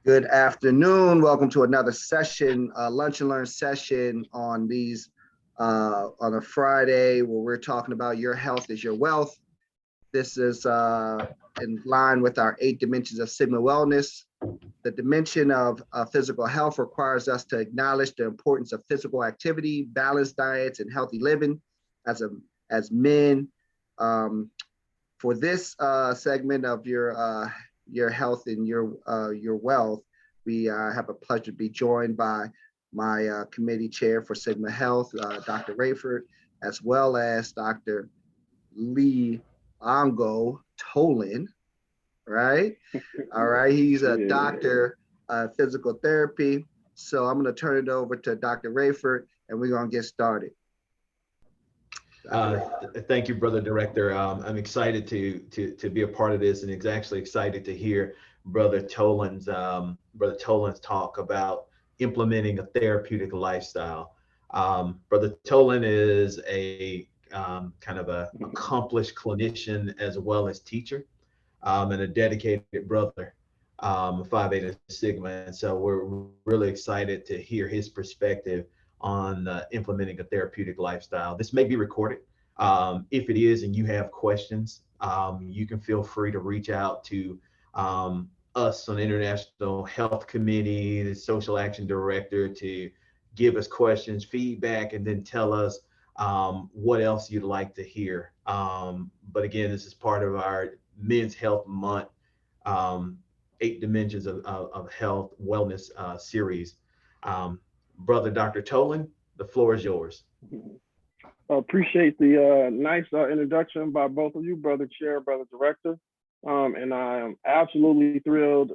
Good afternoon. Welcome to another session, lunch and learn session on on a Friday where we're talking about your health is your wealth. This is in line with our 8 dimensions of Sigma Wellness. The dimension of physical health requires us to acknowledge the importance of physical activity, balanced diets, and healthy living as men. For this segment of your health and your wealth, we have a pleasure to be joined by my committee chair for Sigma Health, Dr. Rayford, as well as Dr. Liyango Tolin, right? All right, he's a doctor of physical therapy. So I'm going to turn it over to Dr. Rayford, and we're going to get started. Thank you, Brother Director. I'm excited to be a part of this, and it's actually excited to hear Brother Tolin's talk about implementing a therapeutic lifestyle. Brother Tolin is a kind of a accomplished clinician as well as teacher, and a dedicated brother, Phi Beta Sigma, and so we're really excited to hear his perspective on implementing a therapeutic lifestyle. This may be recorded. If it is and you have questions, you can feel free to reach out to us on the International Health Committee, the Social Action Director, to give us questions, feedback, and then tell us what else you'd like to hear. But again, this is part of our Men's Health Month, 8 dimensions of health wellness series. Brother Dr. Tolin, the floor is yours. Appreciate the nice introduction by both of you, Brother Chair, Brother Director. And I am absolutely thrilled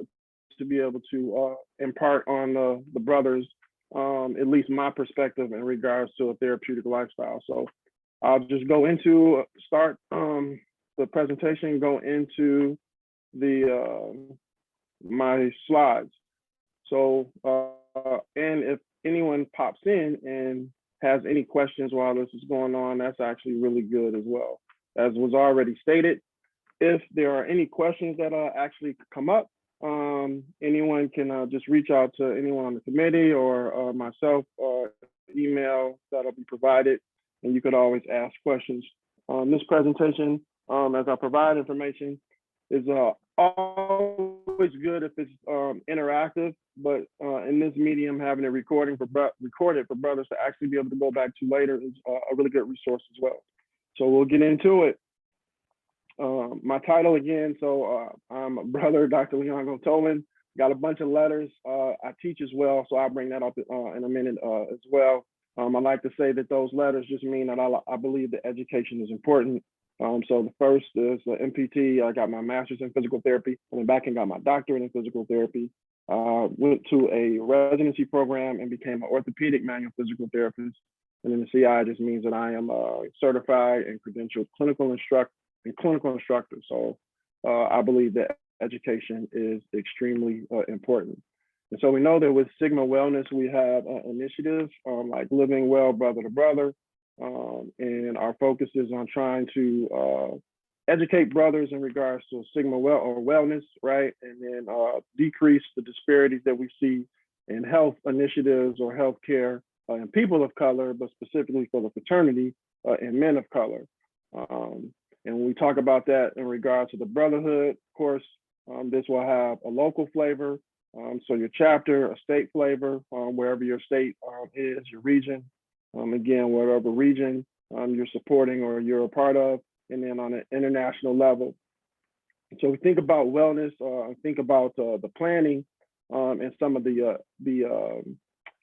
to be able to impart on the brothers, at least my perspective in regards to a therapeutic lifestyle. So I'll just start the presentation, go into my slides. So, and if anyone pops in and has any questions while this is going on, that's actually really good as well. As was already stated, if there are any questions that actually come up, anyone can just reach out to anyone on the committee or myself, email that'll be provided, and you could always ask questions. This presentation, as I provide information, is always good if it's interactive, but in this medium, having it recorded for brothers to actually be able to go back to later is a really good resource as well. So we'll get into it. My title again, I'm Brother Dr. Liyango Tolin. Got a bunch of letters. I teach as well, so I'll bring that up in a minute as well. I like to say that those letters just mean that I believe that education is important. So the first is the MPT. I got my master's in physical therapy. I went back and got my doctorate in physical therapy. Went to a residency program and became an orthopedic manual physical therapist. And then the CI just means that I am certified and credentialed clinical instructor. So I believe that education is extremely important. And so we know that with Sigma Wellness, we have initiatives like Living Well Brother to Brother. And our focus is on trying to educate brothers in regards to Sigma wellness, right? And then decrease the disparities that we see in health initiatives or healthcare in people of color, but specifically for the fraternity and men of color. And when we talk about that in regards to the brotherhood, of course, this will have a local flavor. So your chapter, a state flavor, wherever your state is, your region. Again, whatever region you're supporting or you're a part of, and then on an international level. So we think about wellness, think about the planning and some of the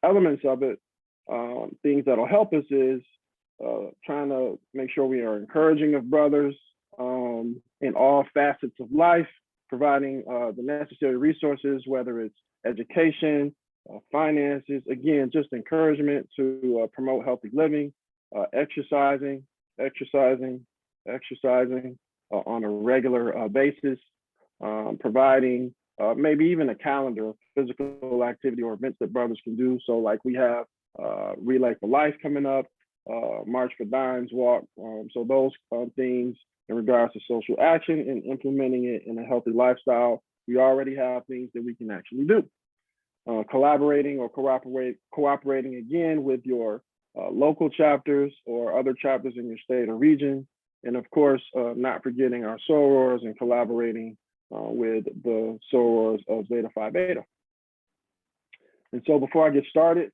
elements of it. Things that'll help us is trying to make sure we are encouraging of brothers in all facets of life, providing the necessary resources, whether it's education, finances, again, just encouragement to promote healthy living, exercising on a regular basis, providing maybe even a calendar of physical activity or events that brothers can do. So like we have Relay for Life coming up, March for Dimes Walk. So those things in regards to social action and implementing it in a healthy lifestyle, we already have things that we can actually do. collaborating or cooperating again with your local chapters or other chapters in your state or region. And of course, not forgetting our sorors and collaborating with the sorors of Zeta Phi Beta. And so before I get started,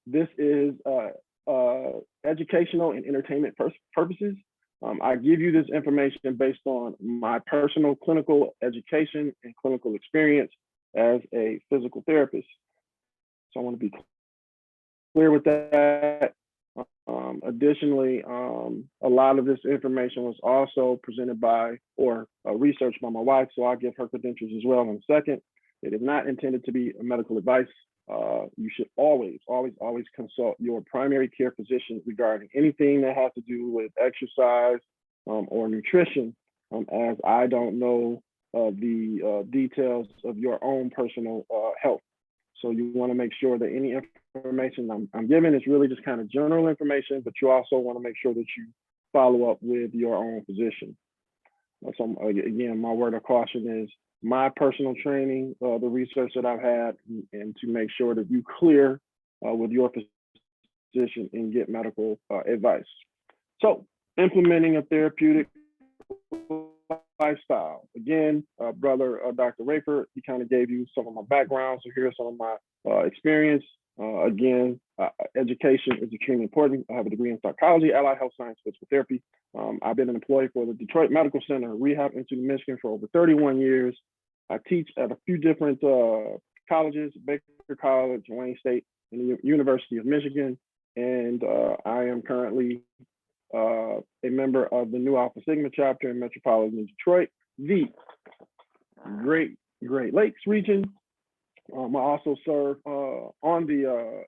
this is educational and entertainment purposes. I give you this information based on my personal clinical education and clinical experience as a physical therapist. So I want to be clear with that. Additionally, a lot of this information was also presented by or researched by my wife, so I'll give her credentials as well in a second. It is not intended to be medical advice. You should always consult your primary care physician regarding anything that has to do with exercise or nutrition, as I don't know the details of your own personal health. So you want to make sure that any information I'm giving is really just kind of general information, but you also want to make sure that you follow up with your own physician. So again, my word of caution is my personal training, the research that I've had, and to make sure that you clear with your physician and get medical advice. So implementing a therapeutic lifestyle. Again, brother Dr. Raper, he kind of gave you some of my background. So here's some of my experience. Again, education is extremely important. I have a degree in psychology, allied health science, physical therapy. I've been an employee for the Detroit Medical Center, Rehab Institute of Michigan for over 31 years. I teach at a few different colleges, Baker College, Wayne State, and the University of Michigan. And I am currently a member of the Nu Alpha Sigma chapter in Metropolitan Detroit, the Great Lakes region. I also serve on the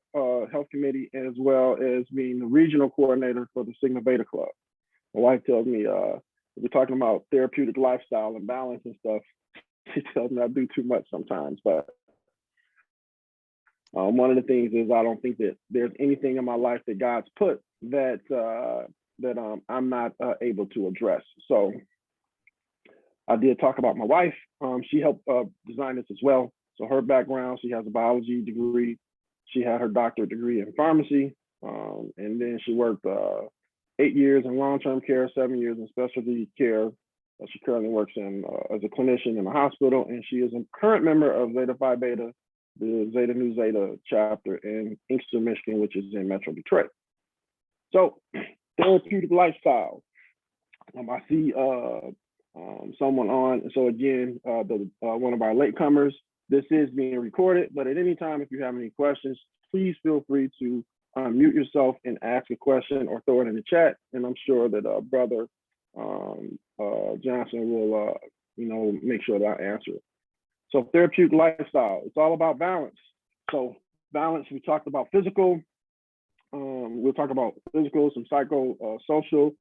health committee, as well as being the regional coordinator for the Sigma Beta Club. My wife tells me, if we're talking about therapeutic lifestyle and balance and stuff, she tells me I do too much sometimes. But one of the things is I don't think that there's anything in my life that God's put that I'm not able to address. So I did talk about my wife. She helped design this as well. So her background, she has a biology degree. She had her doctorate degree in pharmacy. And then she worked 8 years in long-term care, 7 years in specialty care. She currently works as a clinician in a hospital, and she is a current member of Zeta Phi Beta, the Zeta Nu Zeta chapter in Inkster, Michigan, which is in Metro Detroit. So therapeutic lifestyle. I see someone on. So again, one of our latecomers. This is being recorded, but at any time, if you have any questions, please feel free to unmute yourself and ask a question or throw it in the chat. And I'm sure that Brother Johnson will, make sure that I answer it. So therapeutic lifestyle, it's all about balance. So balance, we talked about physical. We'll talk about physical, some social,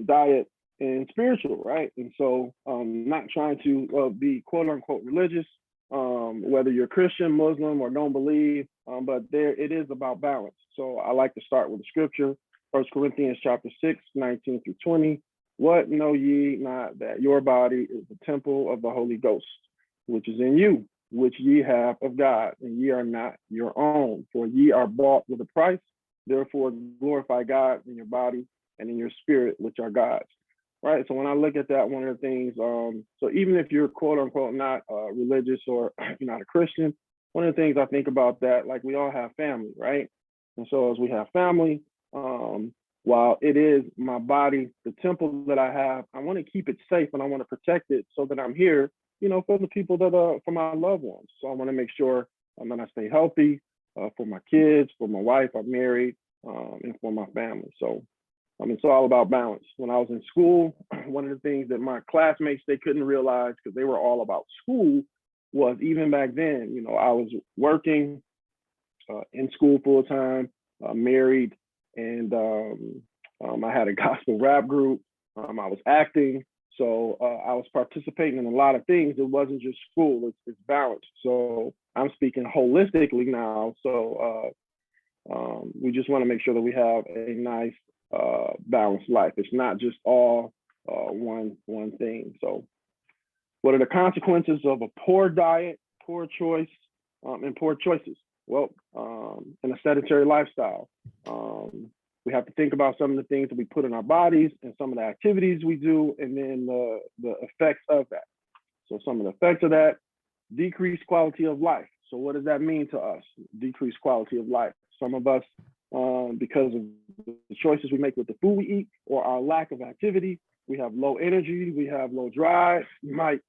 diet, and spiritual, right? And so not trying to be quote unquote religious, whether you're Christian, Muslim, or don't believe, but it is about balance. So I like to start with the scripture, 1 Corinthians chapter 6, 19 through 20. What know ye not that your body is the temple of the Holy Ghost, which is in you, which ye have of God, and ye are not your own, for ye are bought with a price. Therefore glorify God in your body and in your spirit, which are God's. Right. So when I look at that, one of the things, so even if you're quote unquote not religious or you're not a Christian, one of the things I think about that, like we all have family, right? And so as we have family, while it is my body, the temple that I have, I want to keep it safe and I want to protect it so that I'm here, for the people that for my loved ones. So I want to make sure that I stay healthy for my kids, for my wife, I'm married, and for my family. So it's all about balance. When I was in school, one of the things that my classmates, they couldn't realize because they were all about school was even back then, I was working in school full time, married, and I had a gospel rap group. I was acting. So I was participating in a lot of things. It wasn't just school, it's balance. So I'm speaking holistically now. So we just want to make sure that we have a nice balanced life. It's not just all one thing. So what are the consequences of a poor diet, poor choice, and poor choices. Well, in a sedentary lifestyle, we have to think about some of the things that we put in our bodies and some of the activities we do, and then the effects of that. So some of the effects of that: decreased quality of life. So what does that mean to us? Decreased quality of life. Some of us, because of the choices we make with the food we eat or our lack of activity, we have low energy, we have low drive. You might,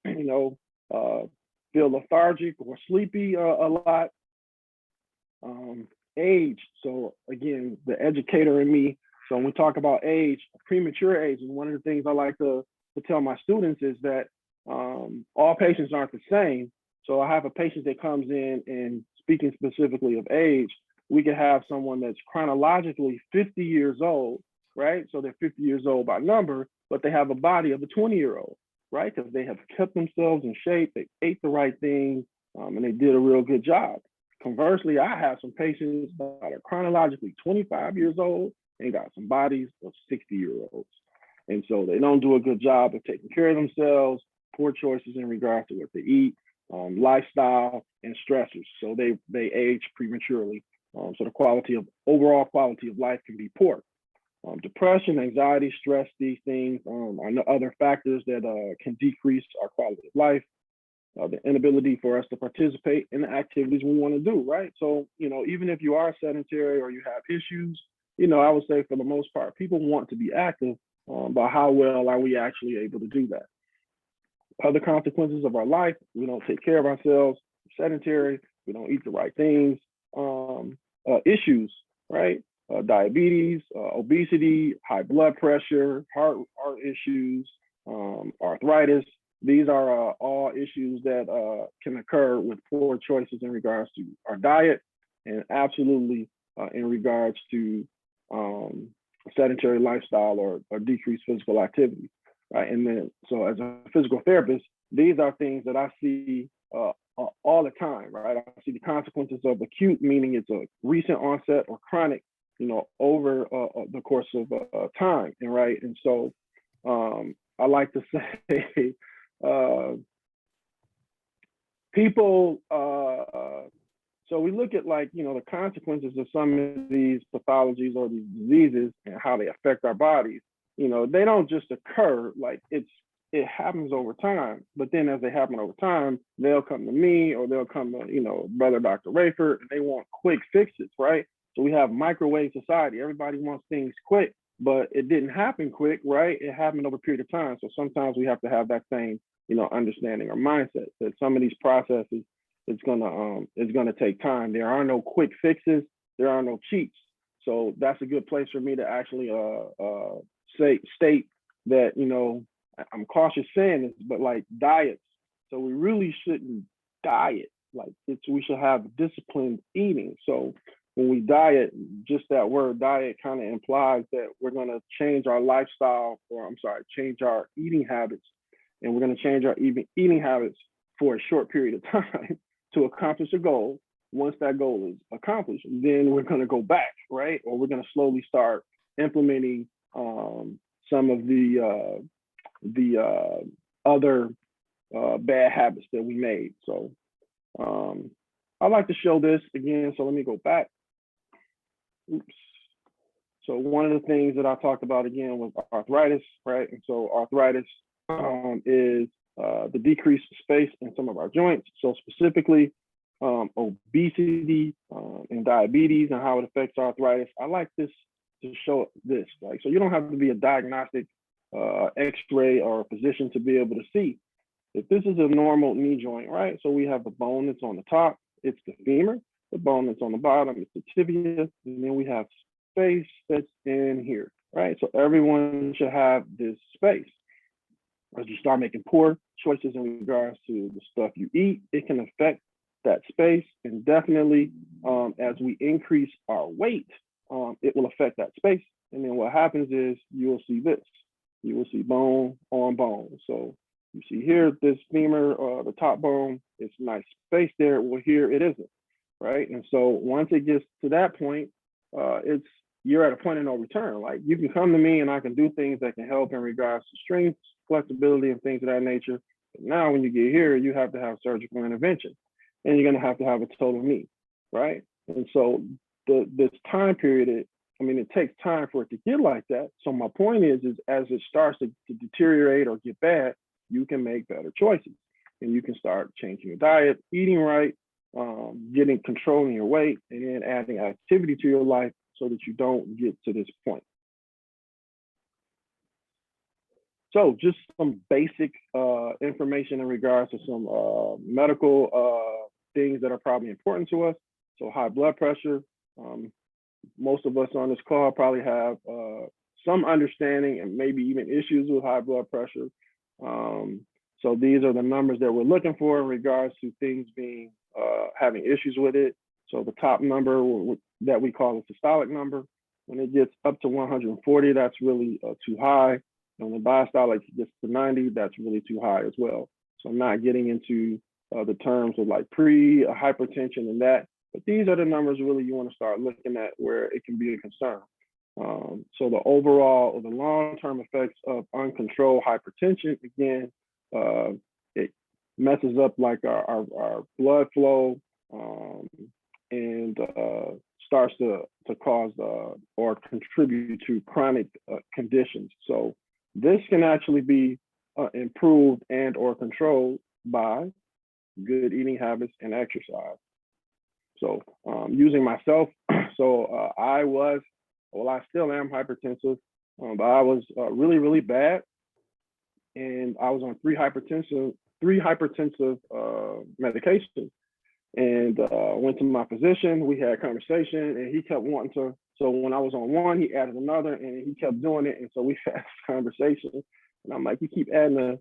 feel lethargic or sleepy a lot. Age. So again, the educator in me. So when we talk about age, premature age, and one of the things I like to tell my students is that all patients aren't the same. So I have a patient that comes in, and speaking specifically of age, we could have someone that's chronologically 50 years old, right? So they're 50 years old by number, but they have a body of a 20-year-old, right? Because they have kept themselves in shape, they ate the right things, and they did a real good job. Conversely, I have some patients that are chronologically 25 years old and got some bodies of 60-year-olds. And so they don't do a good job of taking care of themselves, poor choices in regards to what they eat, lifestyle, and stressors. So they age prematurely. So the overall quality of life can be poor. Depression, anxiety, stress, these things are other factors that can decrease our quality of life. The inability for us to participate in the activities we want to do, right? So, even if you are sedentary or you have issues, I would say for the most part, people want to be active, but how well are we actually able to do that? Other consequences of our life: we don't take care of ourselves, sedentary, we don't eat the right things. Issues, right? Diabetes, obesity, high blood pressure, heart issues, arthritis. These are all issues that can occur with poor choices in regards to our diet, and absolutely in regards to a sedentary lifestyle or decreased physical activity, right? And then, so as a physical therapist, these are things that I see all the time, right? I see the consequences of acute, meaning it's a recent onset, or chronic, over the course of time, and right. And so I like to say, people. So we look at the consequences of some of these pathologies or these diseases and how they affect our bodies. They don't just occur, it happens over time, but then as they happen over time, they'll come to me, or they'll come to, brother Dr. Rayford, and they want quick fixes, right? So we have microwave society. Everybody wants things quick, but it didn't happen quick, right? It happened over a period of time. So sometimes we have to have that same, understanding or mindset that some of these processes, it's gonna take time. There are no quick fixes. There are no cheats. So that's a good place for me to actually state that, I'm cautious saying this, but diets. So we really shouldn't diet. We should have disciplined eating. So when we diet, just that word diet kind of implies that we're going to change our lifestyle, change our eating habits. And we're going to change our eating habits for a short period of time to accomplish a goal. Once that goal is accomplished, then we're going to go back, right? Or we're going to slowly start implementing some of the other bad habits that we made. So I like to show this again. So let me go back. Oops. So one of the things that I talked about again was arthritis, right? And so arthritis is the decreased space in some of our joints. So specifically obesity and diabetes and how it affects arthritis. I like this to show this. So you don't have to be a diagnostic x-ray or a physician to be able to see if this is a normal knee joint, right? So we have the bone that's on the top, it's the femur. The bone that's on the bottom, it's the tibia, and then we have space that's in here, right? So everyone should have this space. As you start making poor choices in regards to the stuff you eat, it can affect that space, and definitely as we increase our weight, it will affect that space. And then what happens is you will see this. You will see bone on bone. So you see here, this femur, the top bone, it's nice space there. Well, here it isn't, right? And so once it gets to that point, you're at a point of no return. You can come to me and I can do things that can help in regards to strength, flexibility, and things of that nature. But now when you get here, you have to have surgical intervention. and you're going to have a total knee, right? And so this time period, it takes time for it to get like that. So my point is as it starts to deteriorate or get bad, you can make better choices, and you can start changing your diet, eating right, getting controlling your weight, and then adding activity to your life so that you don't get to this point. So just some basic information in regards to some medical things that are probably important to us. So high blood pressure. Most of us on this call probably have some understanding and maybe even issues with high blood pressure. So these are the numbers that we're looking for in regards to things being having issues with it. So the top number that we call the systolic number, when it gets up to 140, that's really too high. And when the diastolic gets to 90, that's really too high as well. So I'm not getting into the terms of like pre-hypertension and that, but these are the numbers really you want to start looking at where it can be a concern. So the overall or the long-term effects of uncontrolled hypertension, again, it messes up like our blood flow and starts to cause or contribute to chronic conditions. So this can actually be improved and or controlled by good eating habits and exercise. So using myself, so I still am hypertensive, but I was really, really bad. And I was on three hypertensive medications. And went to my physician, we had a conversation, and he kept wanting to, so when I was on one, he added another, and he kept doing it. And so we had this conversation, and I'm like, you keep adding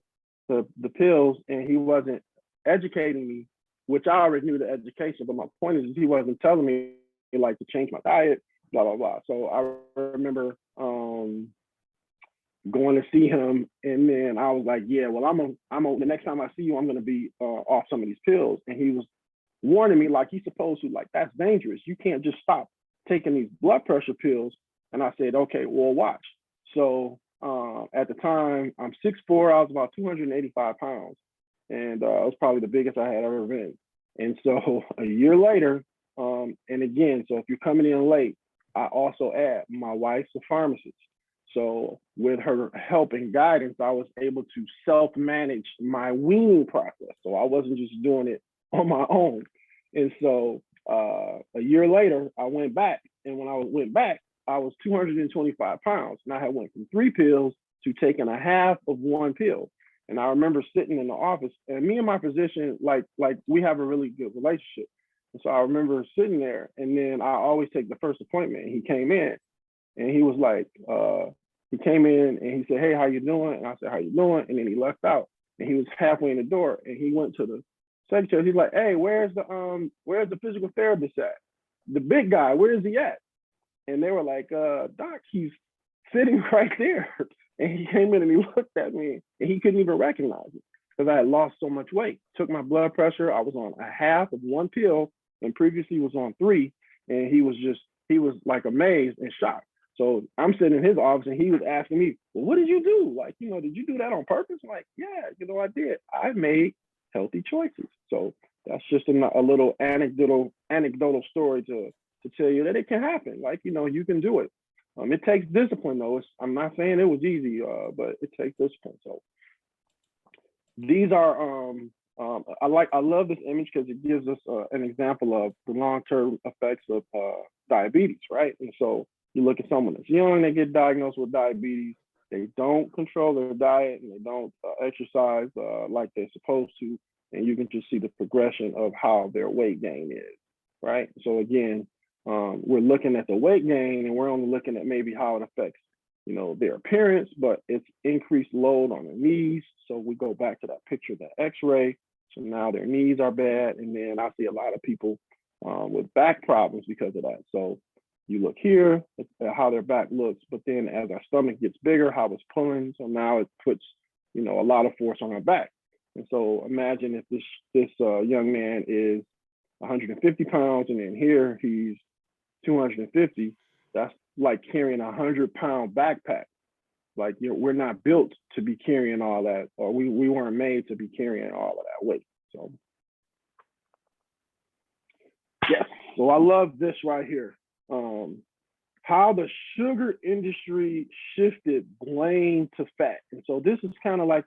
the pills, and he wasn't educating me, which I already knew the education, but my point is he wasn't telling me like to change my diet, blah, blah, blah. So I remember going to see him, and then I was like, yeah, well, the next time I see you, I'm going to be off some of these pills. And he was warning me like he's supposed to, like, that's dangerous. You can't just stop taking these blood pressure pills. And I said, okay, well, watch. So at the time, I'm 6'4", I was about 285 pounds. And it was probably the biggest I had ever been. And so a year later, and again, so if you're coming in late, I also add my wife's a pharmacist. So with her help and guidance, I was able to self-manage my weaning process. So I wasn't just doing it on my own. And so a year later, I went back. And when I went back, I was 225 pounds. And I had went from 3 pills to taking a half of 1 pill. And I remember sitting in the office, and me and my physician, like we have a really good relationship. And so I remember sitting there, and then I always take the first appointment. And he came in, and he was like, he came in and he said, hey, how you doing? And I said, how you doing? And then he left out, and he was halfway in the door, and he went to the secretary. He's like, hey, where's the physical therapist at? The big guy, where is he at? And they were like, doc, he's sitting right there. And he came in and he looked at me, and he couldn't even recognize it because I had lost so much weight. Took my blood pressure. I was on a half of 1 pill, and previously was on 3. And he was like amazed and shocked. So I'm sitting in his office, and he was asking me, well, what did you do? Like, did you do that on purpose? I'm like, yeah, I did. I made healthy choices. So that's just a little anecdotal story to tell you that it can happen. Like, you can do it. It takes discipline, though. I'm not saying it was easy, but it takes discipline. So these are, I love this image because it gives us an example of the long-term effects of diabetes, right? And so you look at someone that's young, they get diagnosed with diabetes, they don't control their diet, and they don't exercise like they're supposed to, and you can just see the progression of how their weight gain is, right? So again, we're looking at the weight gain, and we're only looking at maybe how it affects, their appearance, but it's increased load on their knees. So we go back to that picture, that X-ray. So now their knees are bad, and then I see a lot of people with back problems because of that. So you look here at how their back looks, but then as our stomach gets bigger, how it's pulling. So now it puts, a lot of force on our back. And so imagine if this young man is 150 pounds, and then here he's 250, that's like carrying a 100-pound backpack. Like, we're not built to be carrying all that, or we weren't made to be carrying all of that weight. So Yes. So I love this right here. How the sugar industry shifted blame to fat. And so this is kind of like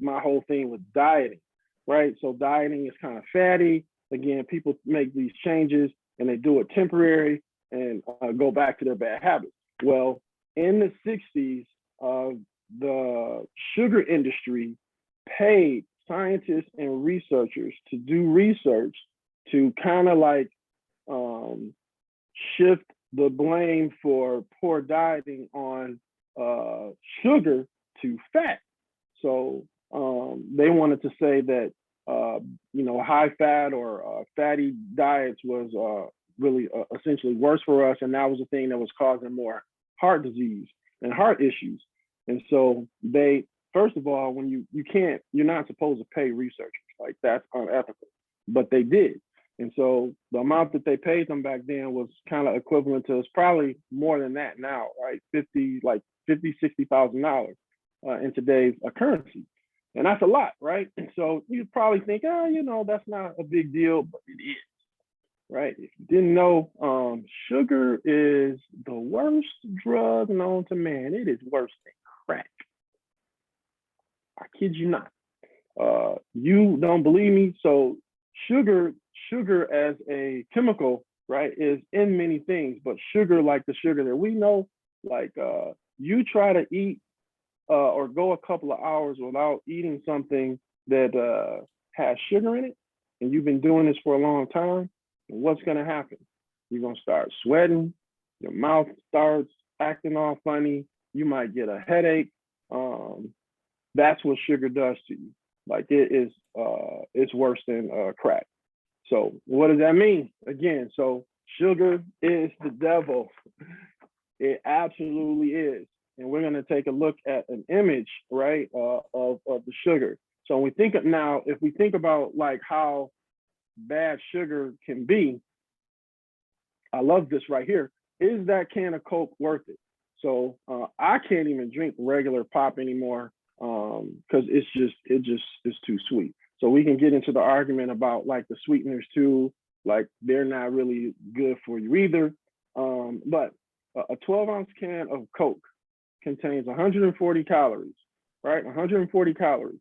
my whole thing with dieting, right? So dieting is kind of fatty. Again, people make these changes and they do it temporary and go back to their bad habits. Well, in the 60s, the sugar industry paid scientists and researchers to do research to kind of like shift the blame for poor dieting on sugar to fat. So they wanted to say that high fat or fatty diets was really essentially worse for us, and that was the thing that was causing more heart disease and heart issues. And so they, first of all, when you're not supposed to pay researchers, like that's unethical, but they did. And so the amount that they paid them back then was kind of equivalent to, it's probably more than that now, right? $60,000 in today's currency. And that's a lot, right? And so you'd probably think, that's not a big deal, but it is, right? If you didn't know, sugar is the worst drug known to man. It is worse than crack. I kid you not. You don't believe me? So sugar as a chemical, right, is in many things, but sugar, like the sugar that we know, like you try to eat or go a couple of hours without eating something that has sugar in it, and you've been doing this for a long time, and what's going to happen? You're going to start sweating, your mouth starts acting all funny, you might get a headache. That's what sugar does to you. Like it's worse than crack. So what does that mean? Again, so sugar is the devil. It absolutely is. And we're going to take a look at an image, right, of the sugar. So when we think of now, if we think about like how bad sugar can be, I love this right here. Is that can of Coke worth it? So I can't even drink regular pop anymore because it's too sweet. So we can get into the argument about like the sweeteners too, like they're not really good for you either. But a 12-ounce can of Coke contains 140 calories, right? 140 calories.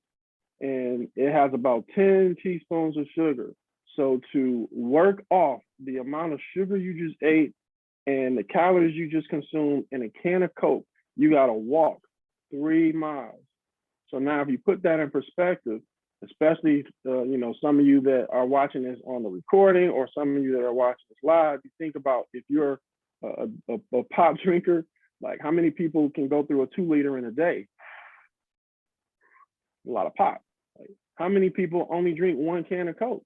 And it has about 10 teaspoons of sugar. So to work off the amount of sugar you just ate and the calories you just consumed in a can of Coke, you got to walk 3 miles. So now if you put that in perspective, especially, some of you that are watching this on the recording or some of you that are watching this live, you think about if you're a pop drinker, like how many people can go through a 2-liter in a day? A lot of pop. Like, how many people only drink 1 can of Coke,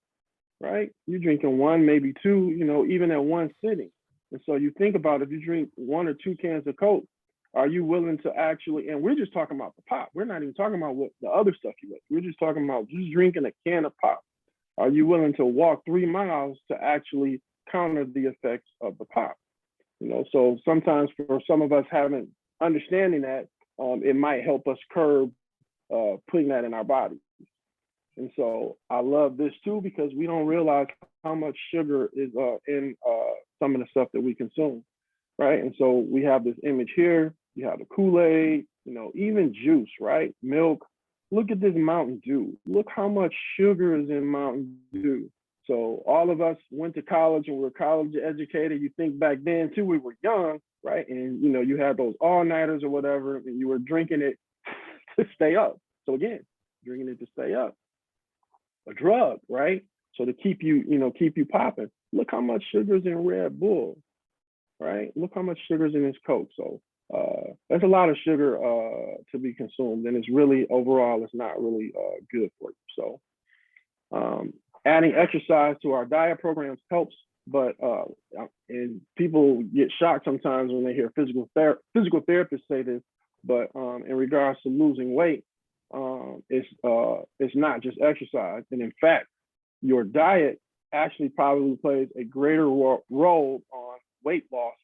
right? You're drinking 1, maybe 2, even at one sitting. And so you think about if you drink 1 or 2 cans of Coke, are you willing to actually, and we're just talking about the pop. We're not even talking about what the other stuff you eat. We're just talking about just drinking a can of pop. Are you willing to walk 3 miles to actually counter the effects of the pop? So sometimes for some of us having understanding that, it might help us curb putting that in our bodies. And so I love this too, because we don't realize how much sugar is in some of the stuff that we consume, right? And so we have this image here. You have the Kool-Aid, even juice, right? Milk. Look at this Mountain Dew. Look how much sugar is in Mountain Dew. So all of us went to college and we're college educated. You think back then too, we were young, right? And you had those all-nighters or whatever, and you were drinking it to stay up. So again, drinking it to stay up. A drug, right? So to keep you, keep you popping. Look how much sugar is in Red Bull, right? Look how much sugar is in this Coke. So there's a lot of sugar to be consumed, and it's really overall, it's not really good for you. So adding exercise to our diet programs helps, but and people get shocked sometimes when they hear physical therapists say this. But in regards to losing weight, it's not just exercise, and in fact, your diet actually probably plays a greater role on weight loss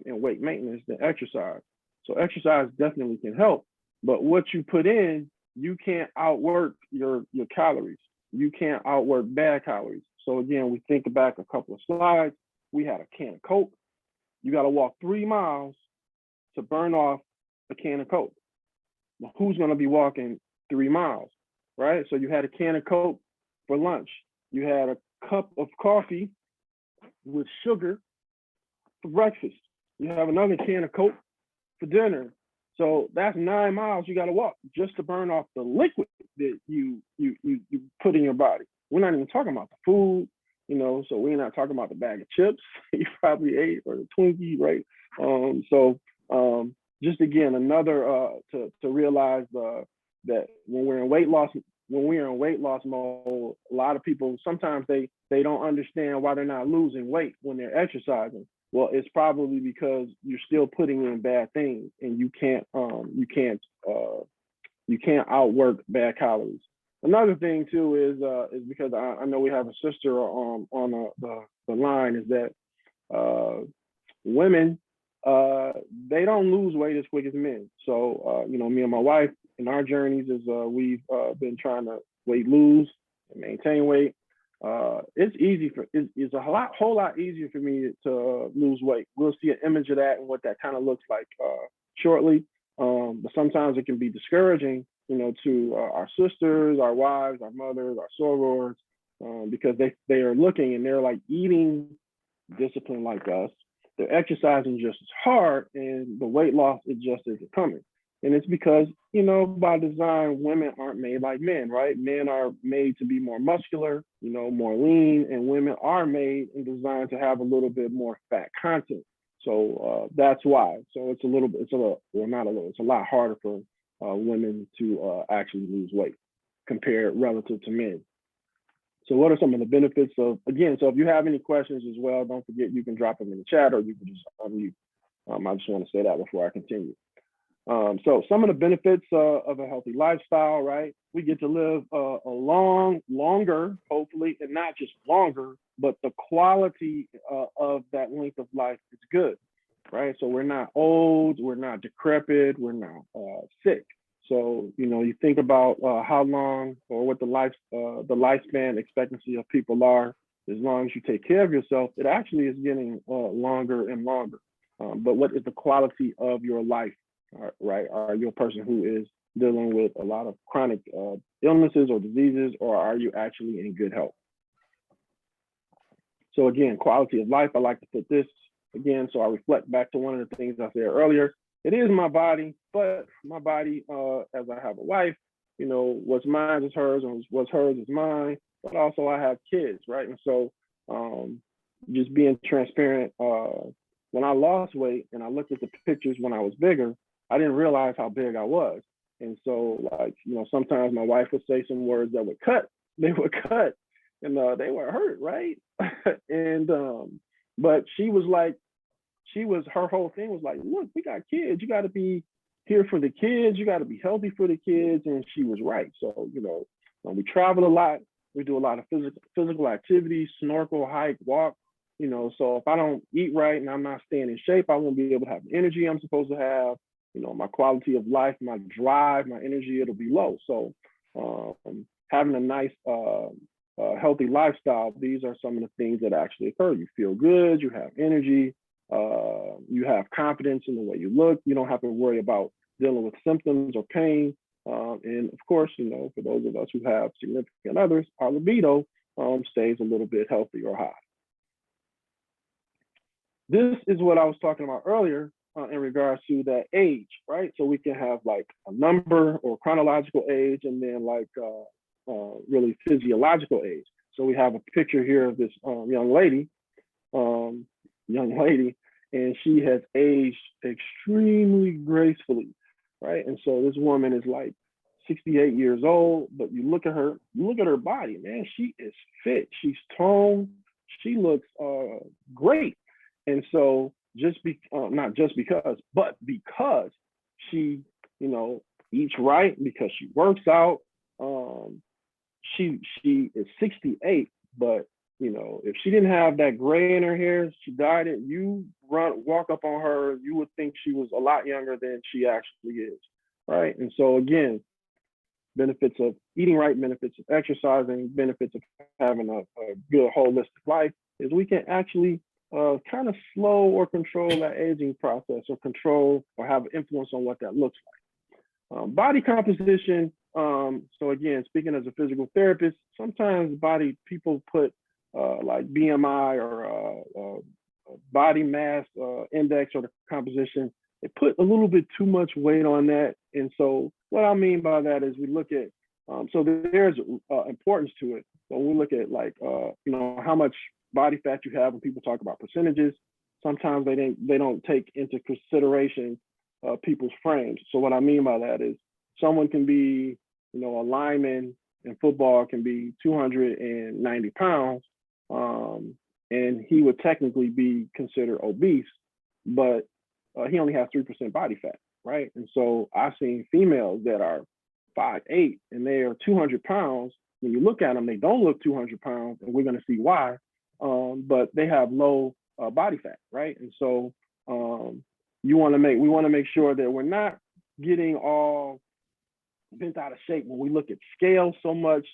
and weight maintenance than exercise. So exercise definitely can help, but what you put in, you can't outwork your calories. You can't outwork bad calories. So again, we think back a couple of slides. We had a can of Coke. You got to walk 3 miles to burn off a can of Coke. Well, who's going to be walking 3 miles, right? So you had a can of Coke for lunch. You had a cup of coffee with sugar for breakfast. You have another can of Coke for dinner. So that's 9 miles you got to walk just to burn off the liquid that you put in your body. We're not even talking about the food, so we're not talking about the bag of chips you probably ate or the Twinkie, right? Just again, another to realize that when we're in weight loss mode, a lot of people sometimes they don't understand why they're not losing weight when they're exercising. Well, it's probably because you're still putting in bad things, and you can't outwork bad calories. Another thing too is because I know we have a sister on the line, is that women they don't lose weight as quick as men. So me and my wife in our journeys is we've been trying to lose and maintain weight. It's a whole lot easier for me to lose weight. We'll see an image of that and what that kind of looks like shortly. But sometimes it can be discouraging, to our sisters, our wives, our mothers, our sorors, because they are looking and they're like eating discipline like us. They're exercising just as hard, and the weight loss it just isn't coming. And it's because, by design, women aren't made like men, right? Men are made to be more muscular, more lean, and women are made and designed to have a little bit more fat content. So that's why. So it's a lot harder for women to actually lose weight compared relative to men. So what are some of the benefits of, again, so if you have any questions as well, don't forget you can drop them in the chat or you can just unmute. I just want to say that before I continue. So some of the benefits of a healthy lifestyle, right? We get to live a longer, hopefully, and not just longer, but the quality of that length of life is good, right? So we're not old, we're not decrepit, we're not sick. So, you think about how long or what the lifespan expectancy of people are. As long as you take care of yourself, it actually is getting longer and longer. But what is the quality of your life? Right? Are you a person who is dealing with a lot of chronic illnesses or diseases, or are you actually in good health? So again, quality of life, I like to put this again, so I reflect back to one of the things I said earlier. It is my body, but my body, as I have a wife, what's mine is hers, and what's hers is mine, but also I have kids, right? And so just being transparent, when I lost weight and I looked at the pictures when I was bigger, I didn't realize how big I was. And so sometimes my wife would say some words that would cut, and they were hurt, right? And, but her whole thing was like, look, we got kids, you got to be here for the kids, you got to be healthy for the kids. And she was right. So, we travel a lot, we do a lot of physical activities, snorkel, hike, walk, so if I don't eat right and I'm not staying in shape, I won't be able to have the energy I'm supposed to have. My quality of life, my drive, my energy, it'll be low. So having a nice, healthy lifestyle, these are some of the things that actually occur. You feel good, you have energy, you have confidence in the way you look. You don't have to worry about dealing with symptoms or pain. And of course, for those of us who have significant others, our libido stays a little bit healthy or high. This is what I was talking about earlier in regards to that age, right? So we can have like a number or chronological age, and then like really physiological age. So we have a picture here of this young lady, and she has aged extremely gracefully, right? And so this woman is like 68 years old, but you look at her body, man, she is fit, she's toned, she looks great. And so not just because, but because she, eats right, because she works out, she is 68, but if she didn't have that gray in her hair, she dyed it, you walk up on her, you would think she was a lot younger than she actually is, right? And so again, benefits of eating right, benefits of exercising, benefits of having a good holistic life, is we can actually kind of slow or control that aging process, or control or have influence on what that looks like. Body composition. So again, speaking as a physical therapist, sometimes people put like BMI or body mass index or the composition. They put a little bit too much weight on that. And so what I mean by that is we look at, so there's importance to it. So we look at like, how much body fat you have. When people talk about percentages, sometimes they don't take into consideration people's frames. So what I mean by that is someone can be, a lineman in football can be 290 pounds, and he would technically be considered obese, but he only has 3% body fat, right? And so I've seen females that are 5'8" and they are 200 pounds. When you look at them, they don't look 200 pounds, and we're going to see why. But they have low body fat, right? And so we want to make sure that we're not getting all bent out of shape when we look at scale so much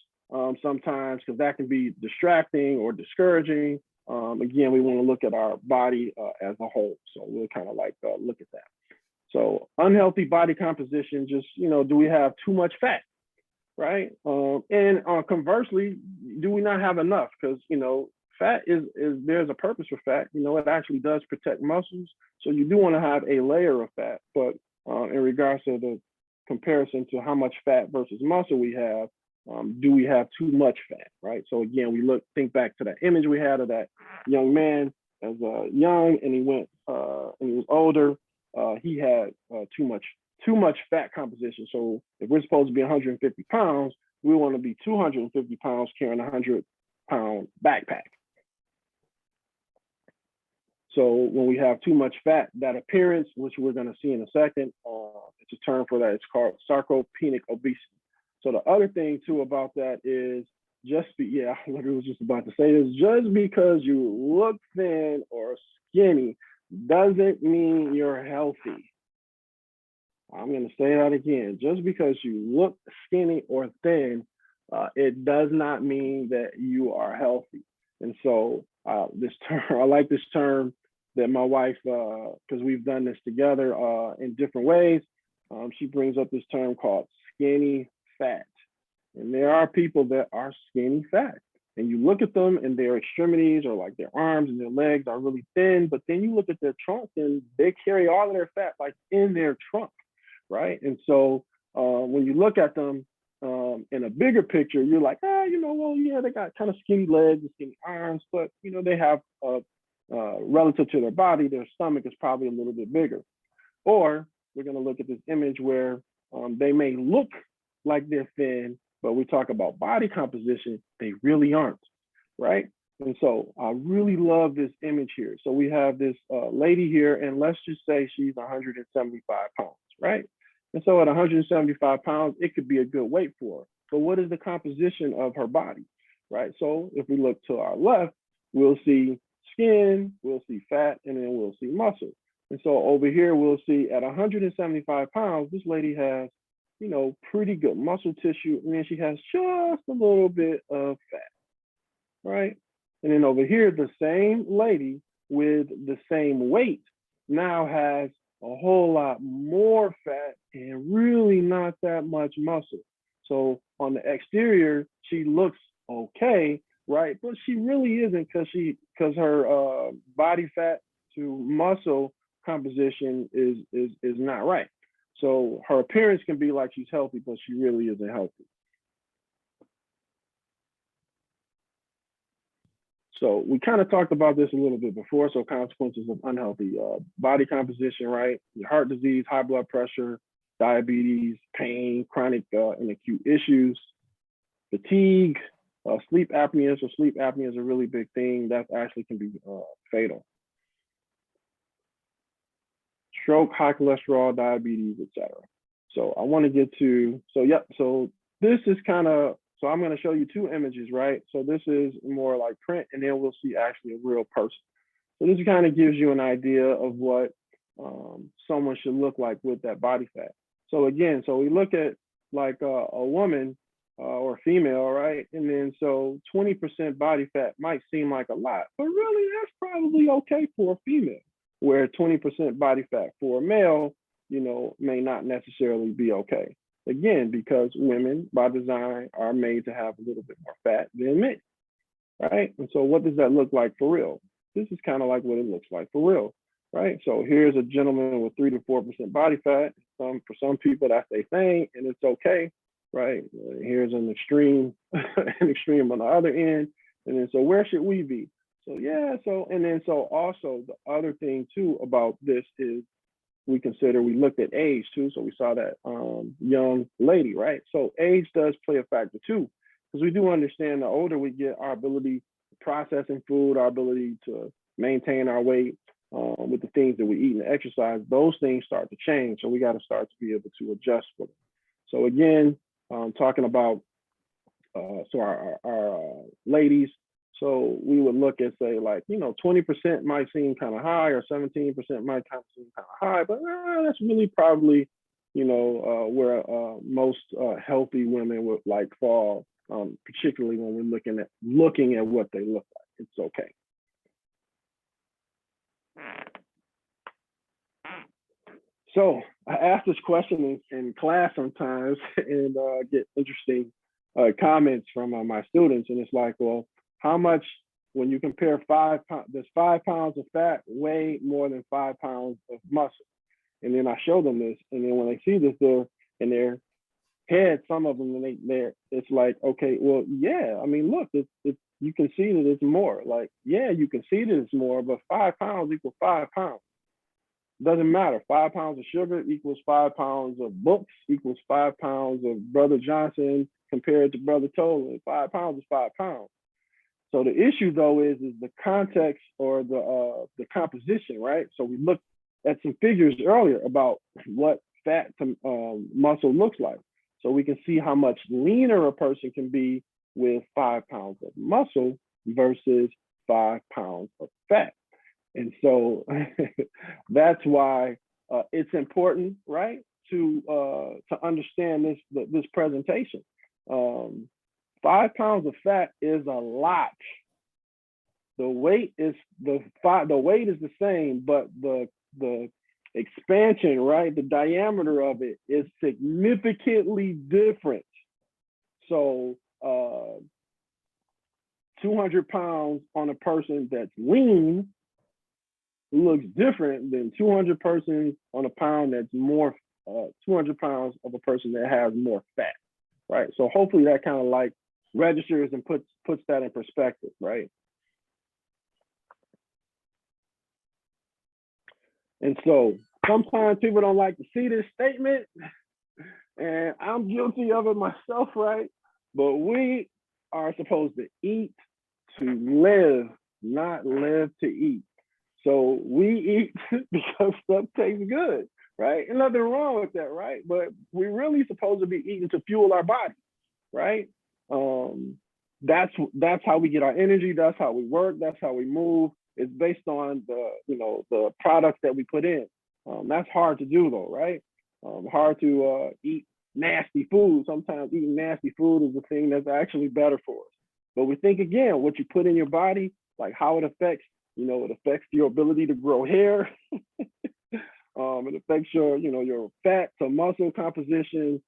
sometimes, because that can be distracting or discouraging. Again, we want to look at our body as a whole. So we'll kind of like look at that. So unhealthy body composition, just, do we have too much fat, right? And conversely, do we not have enough? Because, fat is there's a purpose for fat. It actually does protect muscles. So you do want to have a layer of fat, but in regards to the comparison to how much fat versus muscle we have, do we have too much fat, right? So again, think back to that image we had of that young man as young, and he went and he was older. He had too much fat composition. So if we're supposed to be 150 pounds, we want to be 250 pounds carrying a 100-pound backpack. So when we have too much fat, that appearance, which we're going to see in a second, it's a term for that. It's called sarcopenic obesity. So the other thing too about that is I literally was just about to say this, just because you look thin or skinny doesn't mean you're healthy. I'm going to say that again. Just because you look skinny or thin, it does not mean that you are healthy. And so this term, I like this term that my wife, because we've done this together in different ways, she brings up this term called skinny fat. And there are people that are skinny fat. And you look at them and their extremities, or like their arms and their legs, are really thin, but then you look at their trunk and they carry all of their fat like in their trunk, right? And so when you look at them in a bigger picture, you're like, they got kind of skinny legs and skinny arms, but they have relative to their body, their stomach is probably a little bit bigger. Or we're going to look at this image where they may look like they're thin, but we talk about body composition, they really aren't, right? And so I really love this image here. So we have this lady here, and let's just say she's 175 pounds, right? And so at 175 pounds, it could be a good weight for her. But what is the composition of her body, right? So if we look to our left, we'll see skin, we'll see fat, and then we'll see muscle. And so over here, we'll see at 175 pounds, this lady has, pretty good muscle tissue, and then she has just a little bit of fat, right? And then over here, the same lady with the same weight now has a whole lot more fat and really not that much muscle. So on the exterior, she looks okay, right? But she really isn't, because her body fat to muscle composition is not right. So her appearance can be like she's healthy, but she really isn't healthy. So we kind of talked about this a little bit before. So consequences of unhealthy body composition, right? Your heart disease, high blood pressure, diabetes, pain, chronic and acute issues, fatigue, sleep apnea. So sleep apnea is a really big thing that actually can be fatal. Stroke, high cholesterol, diabetes, etc. So I want to get to, so this is kind of, so I'm going to show you two images, right? So this is more like print, and then we'll see actually a real person. So this kind of gives you an idea of what someone should look like with that body fat. So again, so we look at like a woman or female, right? And then so 20% body fat might seem like a lot, but really that's probably okay for a female, where 20% body fat for a male, may not necessarily be okay. Again, because women by design are made to have a little bit more fat than men, right? And so what does that look like for real? This is kind of like what it looks like for real, right? So here's a gentleman with 3 to 4% body fat. For some people that's their thing and it's okay, right? Here's an extreme, an extreme on the other end. And then so where should we be? So yeah, and then so also the other thing too about this is we looked at age too. So we saw that young lady, right? So age does play a factor too, because we do understand the older we get, our ability to processing food, our ability to maintain our weight with the things that we eat and exercise, those things start to change. So we got to start to be able to adjust for them. So again, talking about our ladies, so we would look at say like 20% might seem kind of high, or 17% might kind of seem kind of high, but that's really probably where most healthy women would like fall, particularly when we're looking at what they look like. It's okay. So I ask this question in class sometimes and get interesting comments from my students, and it's like, well, how much, when you compare 5 pounds, does 5 pounds of fat weigh more than 5 pounds of muscle? And then I show them this, and then when they see this, they're in their head, some of them, it's like, okay, well, yeah, I mean, look, it's you can see that it's more. Like, yeah, you can see that it's more, but 5 pounds equals 5 pounds. Doesn't matter. 5 pounds of sugar equals 5 pounds of books equals 5 pounds of Brother Johnson compared to Brother Tolin. 5 pounds is 5 pounds. So the issue though is the context or the composition, right? So we looked at some figures earlier about what fat to muscle looks like. So we can see how much leaner a person can be with 5 pounds of muscle versus 5 pounds of fat. And so that's why it's important, right, to understand this presentation. 5 pounds of fat is a lot. The weight is the weight is the same, but the expansion, right, the diameter of it is significantly different. So 200 pounds on a person that's lean looks different than 200 persons on a pound that's more 200 pounds of a person that has more fat, right? So hopefully that kind of like registers and puts that in perspective, right? And so sometimes people don't like to see this statement, and I'm guilty of it myself, right? But we are supposed to eat to live, not live to eat. So we eat because stuff tastes good, right? And nothing wrong with that, right? But we're really supposed to be eating to fuel our body, right? That's how we get our energy. That's how we work. That's how we move. It's based on the products that we put in. That's hard to do though, right? Hard to eat nasty food. Sometimes eating nasty food is the thing that's actually better for us. But we think again, what you put in your body, like how it affects, it affects your ability to grow hair. It affects your fat to muscle composition.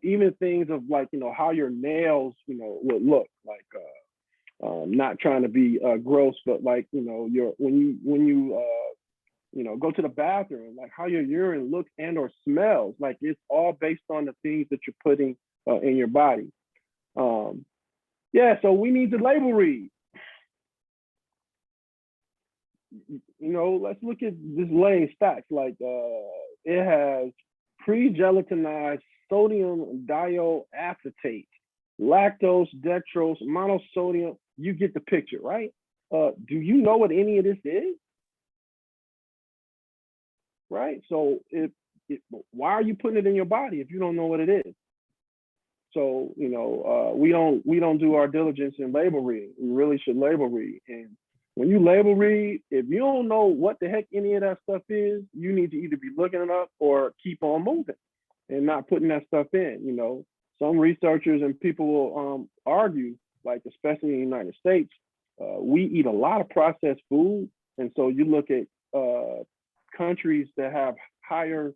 Even things of like, how your nails, would look like. Not trying to be gross, but like, when you go to the bathroom, like how your urine looks and or smells, like it's all based on the things that you're putting in your body. Yeah, so we need to label read. Let's look at this laying stacks. Like it has pre-gelatinized sodium dioacetate, lactose, dextrose, monosodium. You get the picture, right? Do you know what any of this is? Right? So why are you putting it in your body if you don't know what it is? So, we don't do our diligence in label reading. We really should label read. And when you label read, if you don't know what the heck any of that stuff is, you need to either be looking it up or keep on moving, and not putting that stuff in. You know, some researchers and people will argue, like especially in the United States, we eat a lot of processed food, and so you look at countries that have higher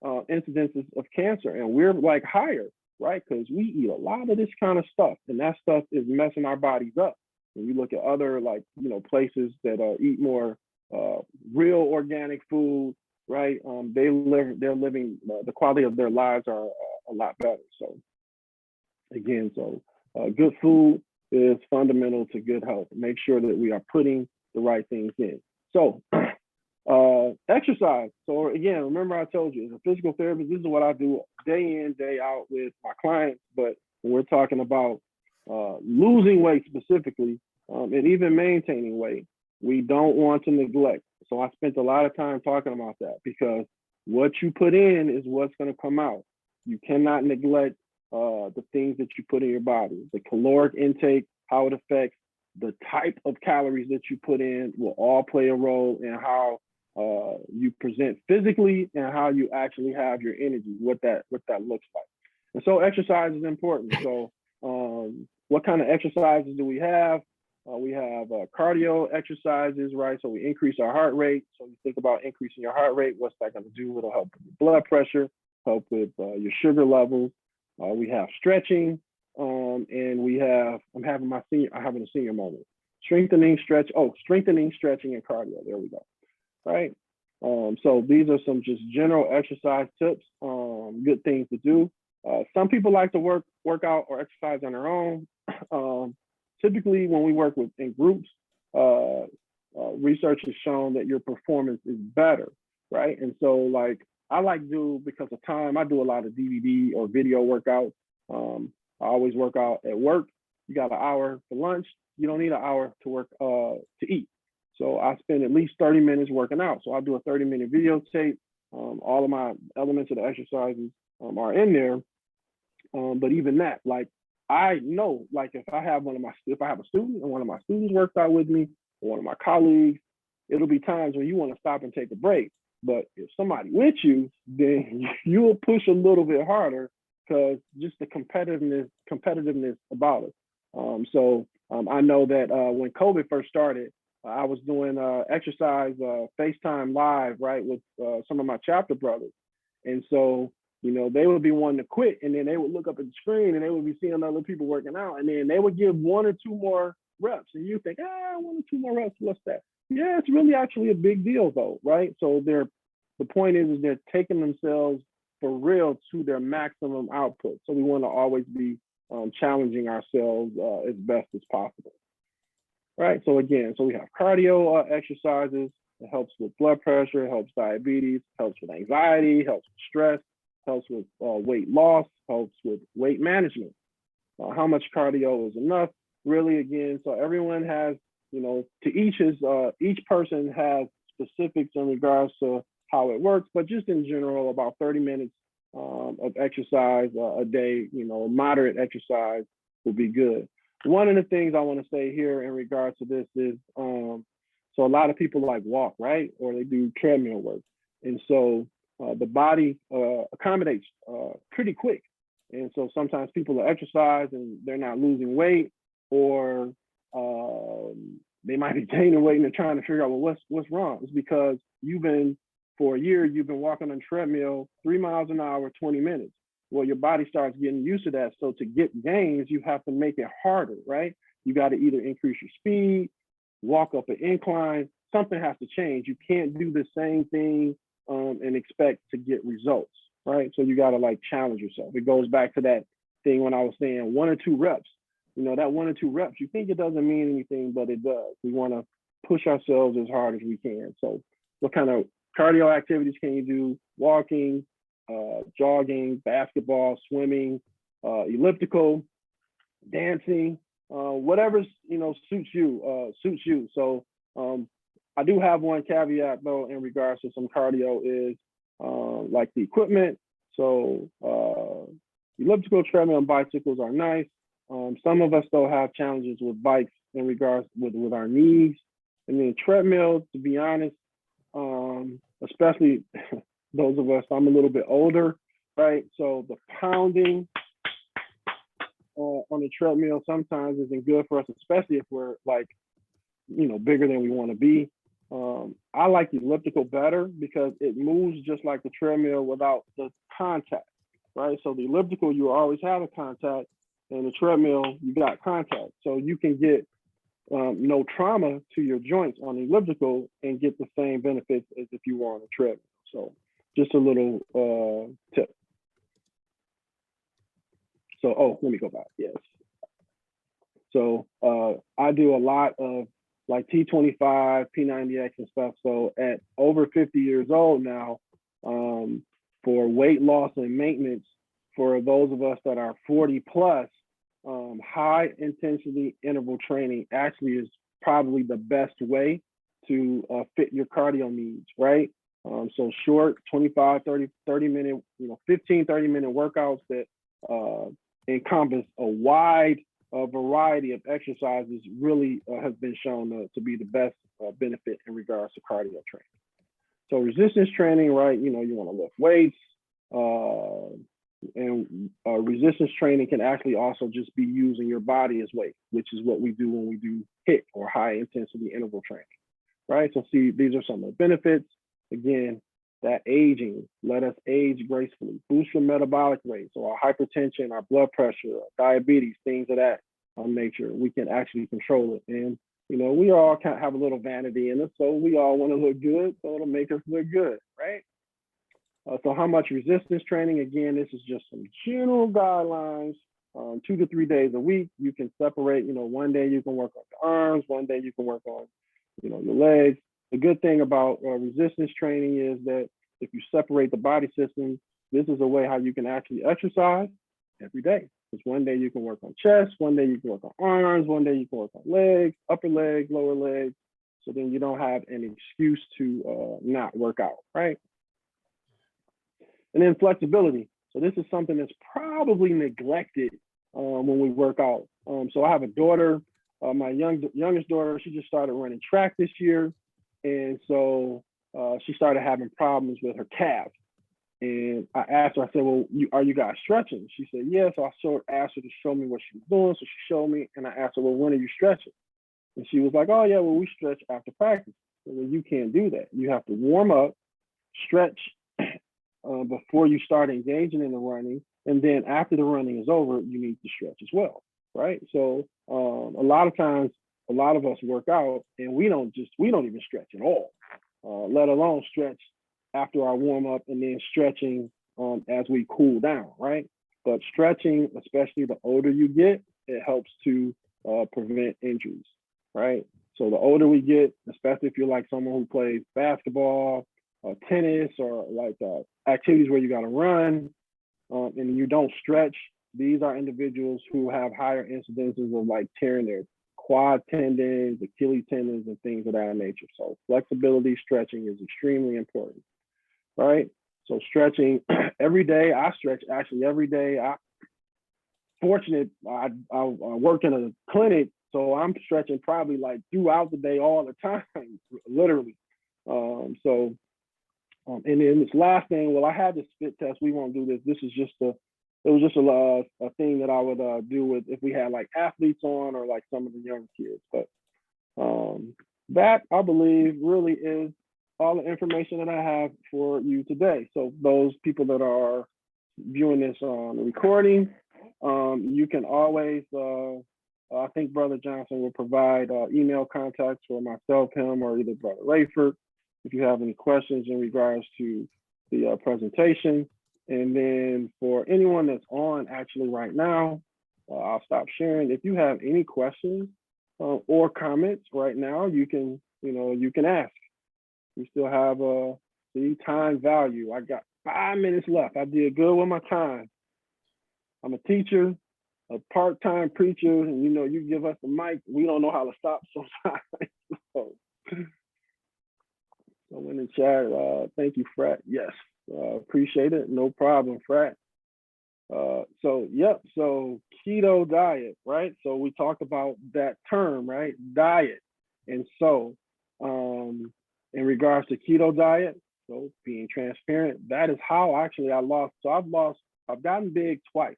incidences of cancer, and we're like higher, right? Because we eat a lot of this kind of stuff, and that stuff is messing our bodies up. When you look at other, like, you know, places that eat more real organic food, right? They're living, the quality of their lives are a lot better. So again, good food is fundamental to good health. Make sure that we are putting the right things in. So exercise. So again, remember I told you, as a physical therapist, this is what I do day in, day out with my clients. But when we're talking about losing weight specifically, and even maintaining weight, we don't want to neglect. So I spent a lot of time talking about that, because what you put in is what's going to come out. You cannot neglect the things that you put in your body. The caloric intake, how it affects the type of calories that you put in, will all play a role in how you present physically and how you actually have your energy, what that looks like. And so exercise is important. So what kind of exercises do we have? We have cardio exercises, right? So we increase our heart rate. So you think about increasing your heart rate. What's that going to do? It'll help with your blood pressure, help with your sugar levels. We have stretching, and we have, I'm having a senior moment. Strengthening, stretching, and cardio. There we go. Right. So these are some just general exercise tips, good things to do. Some people like to work out or exercise on their own. Typically, when we work in groups, research has shown that your performance is better, right? And so, like, I like to do, because of time, I do a lot of DVD or video workouts. I always work out at work. You got an hour for lunch. You don't need an hour to work to eat. So I spend at least 30 minutes working out. So I do a 30-minute videotape. All of my elements of the exercises are in there. But even that, like, I know, like, if I have a student and one of my students works out with me, or one of my colleagues, it'll be times when you want to stop and take a break. But if somebody with you, then you will push a little bit harder, because just the competitiveness about it. I know that when COVID first started, I was doing exercise FaceTime live, right, with some of my chapter brothers. And so, you know, they would be wanting to quit, and then they would look up at the screen and they would be seeing other people working out, and then they would give 1 or 2 more reps. And you think, 1 or 2 more reps, what's that? Yeah, it's really actually a big deal though, right? So the point is they're taking themselves for real to their maximum output. So we want to always be challenging ourselves as best as possible. Right, so again, we have cardio exercises. It helps with blood pressure, helps diabetes, helps with anxiety, helps with stress, helps with weight loss, helps with weight management. How much cardio is enough? Really, again, so everyone has, you know, each person has specifics in regards to how it works, but just in general, about 30 minutes of exercise a day, you know, moderate exercise will be good. One of the things I want to say here in regards to this is, so a lot of people like walk, right? Or they do treadmill work. And so the body accommodates pretty quick. And so sometimes people are exercise and they're not losing weight, or they might be gaining weight and they're trying to figure out, well, what's wrong? It's because for a year, you've been walking on a treadmill 3 miles an hour, 20 minutes. Well, your body starts getting used to that. So to get gains, you have to make it harder, right? You got to either increase your speed, walk up an incline, something has to change. You can't do the same thing and expect to get results, right? So you got to like challenge yourself. It goes back to that thing when I was saying 1 or 2 reps. You know, that 1 or 2 reps, you think it doesn't mean anything, but it does. We want to push ourselves as hard as we can. So what kind of cardio activities can you do? Walking, jogging, basketball, swimming, elliptical, dancing, whatever's, you know, suits you. So I do have one caveat though in regards to some cardio is like the equipment. So elliptical, treadmill, and bicycles are nice. Some of us though have challenges with bikes in regards with our knees. And then treadmill, to be honest, especially those of us, I'm a little bit older, right? So the pounding on the treadmill sometimes isn't good for us, especially if we're like, bigger than we want to be. I like the elliptical better because it moves just like the treadmill without the contact, right? So the elliptical, you always have a contact, and the treadmill, you got contact. So you can get no trauma to your joints on the elliptical and get the same benefits as if you were on a treadmill. So just a little tip. So, let me go back. Yes. So I do a lot of like T25, P90X and stuff. So at over 50 years old now, for weight loss and maintenance, for those of us that are 40 plus, high intensity interval training actually is probably the best way to fit your cardio needs, right? So short 25, 30 minute, 15, 30 minute workouts that encompass a wide variety of exercises really has been shown to be the best benefit in regards to cardio training. So resistance training, right? You want to lift weights, and resistance training can actually also just be using your body as weight, which is what we do when we do HIIT or high intensity interval training, right? So see, these are some of the benefits. Again, that aging, let us age gracefully, boost your metabolic rate. So our hypertension, our blood pressure, diabetes, things of that nature, we can actually control it. And, we all kind of have a little vanity in us, so we all want to look good, so it'll make us look good, right? So how much resistance training? Again, this is just some general guidelines, 2 to 3 days a week. You can separate, one day you can work on the arms, one day you can work on, your legs. The good thing about resistance training is that if you separate the body system, this is a way how you can actually exercise every day. Because one day you can work on chest, one day you can work on arms, one day you can work on legs, upper legs, lower legs. So then you don't have an excuse to not work out, right? And then flexibility. So this is something that's probably neglected when we work out. So I have a daughter, my youngest daughter, she just started running track this year. And so she started having problems with her calves. And I asked her, I said, well, are you guys stretching? She said, yes. Yeah. So I asked her to show me what she was doing. So she showed me, and I asked her, well, when are you stretching? And she was like, oh yeah, well, we stretch after practice. So, well, you can't do that. You have to warm up, stretch before you start engaging in the running. And then after the running is over, you need to stretch as well, right? So a lot of times, a lot of us work out and we don't even stretch at all, let alone stretch after our warm up and then stretching as we cool down, right? But stretching, especially the older you get, it helps to prevent injuries, right? So the older we get, especially if you're like someone who plays basketball or tennis or like activities where you got to run and you don't stretch, these are individuals who have higher incidences of like tearing their quad tendons, Achilles tendons, and things of that nature. So flexibility, stretching is extremely important, right? So stretching every day. I stretch actually every day. I work in a clinic, so I'm stretching probably like throughout the day, all the time, literally. And then this last thing, well, I had this fit test. We won't do this. This is just it was just a thing that I would do with if we had like athletes on or like some of the young kids. But that I believe really is all the information that I have for you today. So those people that are viewing this on the recording, you can always, I think Brother Johnson will provide email contacts for myself, him, or either Brother Rayford, if you have any questions in regards to the presentation. And then for anyone that's on actually right now, I'll stop sharing. If you have any questions or comments right now, you can ask. We still have the time value. I got 5 minutes left. I did good with my time. I'm a teacher, a part-time preacher, and you give us the mic, we don't know how to stop sometimes. So in the chat, thank you, Frat. Yes, appreciate it. No problem, Frat. So keto diet, right? So we talked about that term, right? Diet. And so in regards to keto diet, So being transparent, that is how actually I lost. So I've gotten big twice,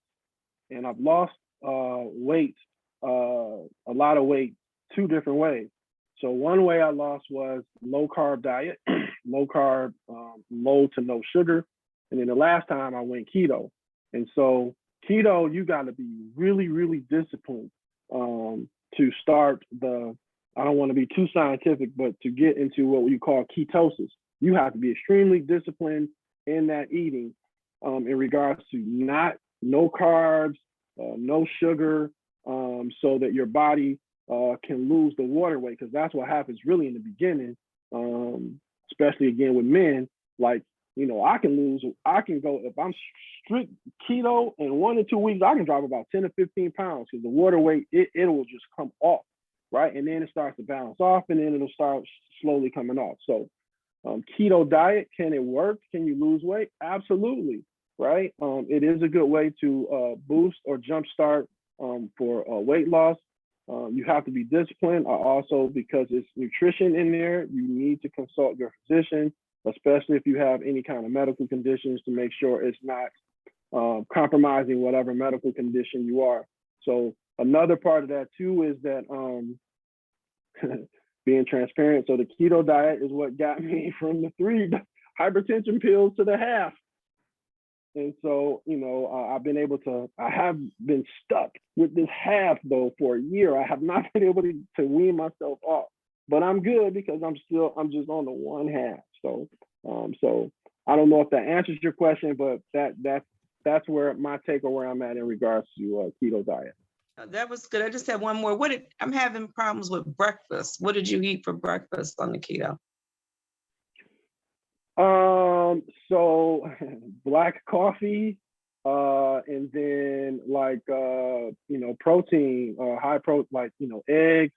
and I've lost weight, a lot of weight, two different ways. So one way I lost was low carb diet, low carb, low to no sugar. And then the last time I went keto. And so keto, you got to be really, really disciplined to start I don't want to be too scientific, but to get into what we call ketosis, you have to be extremely disciplined in that eating in regards to no carbs, no sugar, so that your body can lose the water weight, because that's what happens really in the beginning, especially again with men. Like, I can go, if I'm strict keto in 1 to 2 weeks, I can drop about 10 to 15 pounds because the water weight, it will just come off, right? And then it starts to balance off, and then it'll start slowly coming off. So keto diet, can it work? Can you lose weight? Absolutely, right? It is a good way to boost or jumpstart for weight loss. You have to be disciplined. Also, because it's nutrition in there, you need to consult your physician, especially if you have any kind of medical conditions, to make sure it's not compromising whatever medical condition you are. So another part of that too is that being transparent. So the keto diet is what got me from the 3 hypertension pills to the half. And so, I have been stuck with this half though for a year. I have not been able to wean myself off, but I'm good because I'm just on the 1 half. So, so I don't know if that answers your question, but that's where my take or where I'm at in regards to keto diet. That was good. I just had one more. I'm having problems with breakfast. What did you eat for breakfast on the keto? So black coffee, and then protein, high protein, eggs,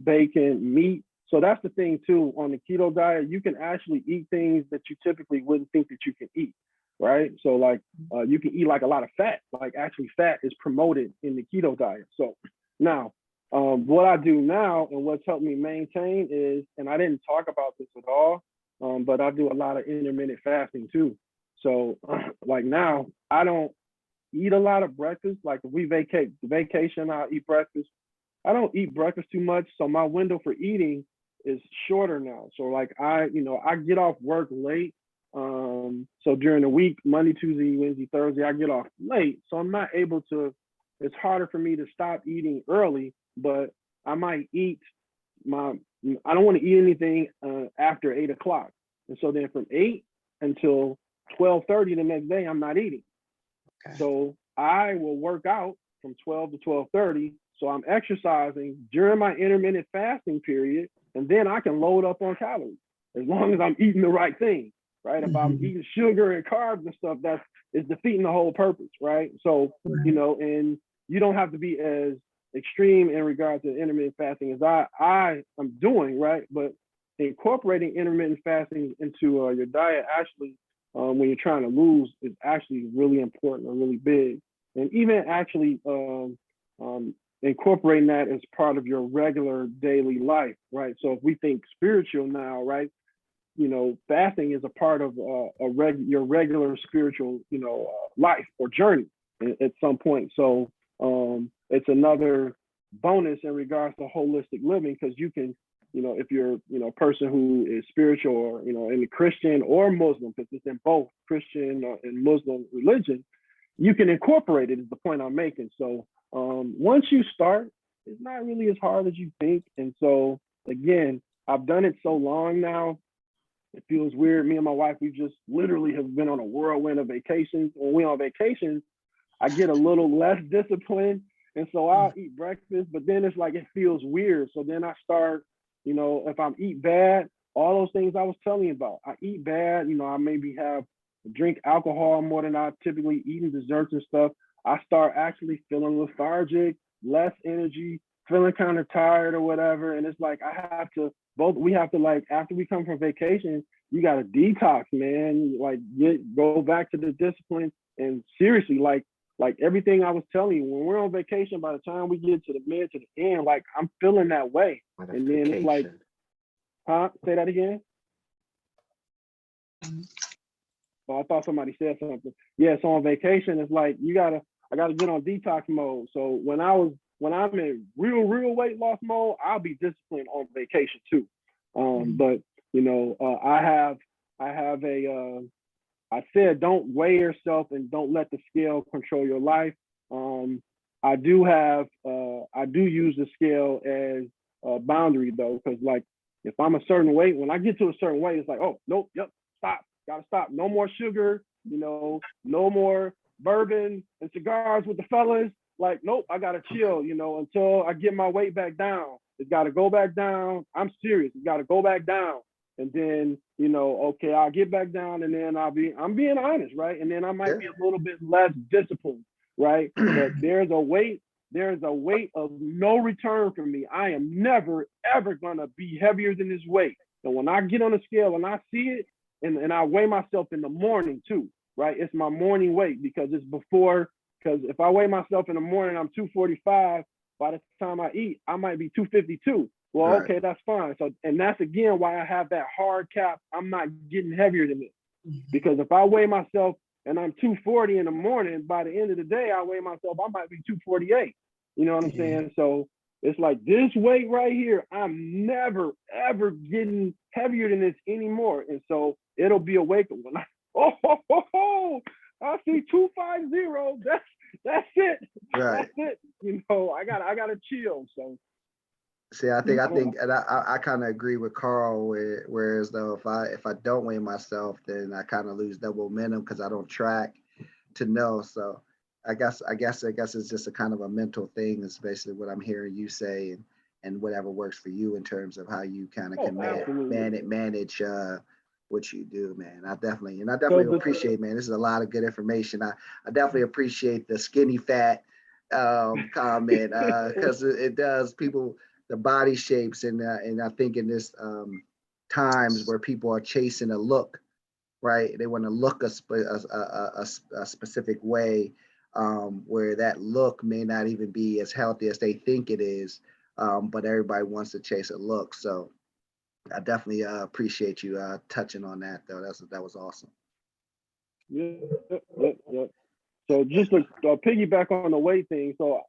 bacon, meat. So that's the thing too, on the keto diet, you can actually eat things that you typically wouldn't think that you can eat, right? So you can eat a lot of fat, actually fat is promoted in the keto diet. So now, what I do now and what's helped me maintain is, and I didn't talk about this at all, but I do a lot of intermittent fasting too. So now I don't eat a lot of breakfast. Like if we vacation, I'll eat breakfast. I don't eat breakfast too much. So my window for eating is shorter now. So I get off work late. So during the week, Monday, Tuesday, Wednesday, Thursday, I get off late. So I'm not able to, it's harder for me to stop eating early, but I might eat I don't want to eat anything after 8 o'clock. And so then from 8 until 12:30 the next day, I'm not eating. Okay. So I will work out from 12 to 12:30. So I'm exercising during my intermittent fasting period, and then I can load up on calories as long as I'm eating the right thing, right? If I'm eating sugar and carbs and stuff, it's defeating the whole purpose, right? So, and you don't have to be as extreme in regards to intermittent fasting as I am doing, right? But incorporating intermittent fasting into your diet actually, when you're trying to lose, is actually really important and really big. And even actually incorporating that as part of your regular daily life, right? So if we think spiritual now, right? Fasting is a part of your regular spiritual, life or journey at some point. So it's another bonus in regards to holistic living, because you can, if you're, a person who is spiritual or, in the Christian or Muslim, because it's in both Christian and Muslim religion, you can incorporate it, is the point I'm making. So once you start, it's not really as hard as you think. And so again, I've done it so long now, it feels weird. Me and my wife, we just literally have been on a whirlwind of vacations. When we're on vacations, I get a little less disciplined. And so I'll eat breakfast, but then it's it feels weird. So then I start, if I'm eat bad, all those things I was telling you about, I eat bad, I maybe drink alcohol more than I typically eating desserts and stuff. I start actually feeling lethargic, less energy, feeling kind of tired or whatever. And it's we have to after we come from vacation, you got to detox, man, go back to the discipline. And seriously, everything I was telling you, when we're on vacation, by the time we get to the mid to the end, I'm feeling that way. And then it's say that again. Oh, I thought somebody said something. Yeah, so on vacation, it's like I gotta get on detox mode. So when I'm in real weight loss mode, I'll be disciplined on vacation too. But I have I said don't weigh yourself and don't let the scale control your life. I do use the scale as a boundary though, because like if I'm a certain weight, when I get to a certain weight, it's like, oh nope, yep, stop, gotta stop. No more sugar, no more bourbon and cigars with the fellas. Like, nope, I gotta chill, until I get my weight back down. It's gotta go back down. I'm serious, it's gotta go back down. And then, okay, I'll get back down and then I'm being honest, right? And then I might be a little bit less disciplined, right? But there's a weight of no return for me. I am never, ever gonna be heavier than this weight. And when I get on the scale and I see it, and I weigh myself in the morning too, right? It's my morning weight because if I weigh myself in the morning, I'm 245. By the time I eat, I might be 252. Well, Right. Okay, that's fine. So, and that's again why I have that hard cap. I'm not getting heavier than this. Because if I weigh myself and I'm 240 in the morning, by the end of the day, I weigh myself, I might be 248. You know what I'm saying? So it's like this weight right here, I'm never, ever getting heavier than this anymore. And so it'll be a wake up when I see 250. That's it. Right. That's it. I gotta chill. So See, I think, and I kind of agree with Carl. Whereas though, if I don't weigh myself, then I kind of lose double momentum because I don't track to know. So I guess it's just a kind of a mental thing. Is basically what I'm hearing you say, and whatever works for you in terms of how you kind of can manage what you do, man. I definitely appreciate, man. This is a lot of good information. I definitely appreciate the skinny fat comment because it does people. The body shapes and I think in this times where people are chasing a look, right? They want to look a specific way where that look may not even be as healthy as they think it is, but everybody wants to chase a look. So I definitely appreciate you touching on that though. That was awesome. Yeah. So just to piggyback on the weight thing, so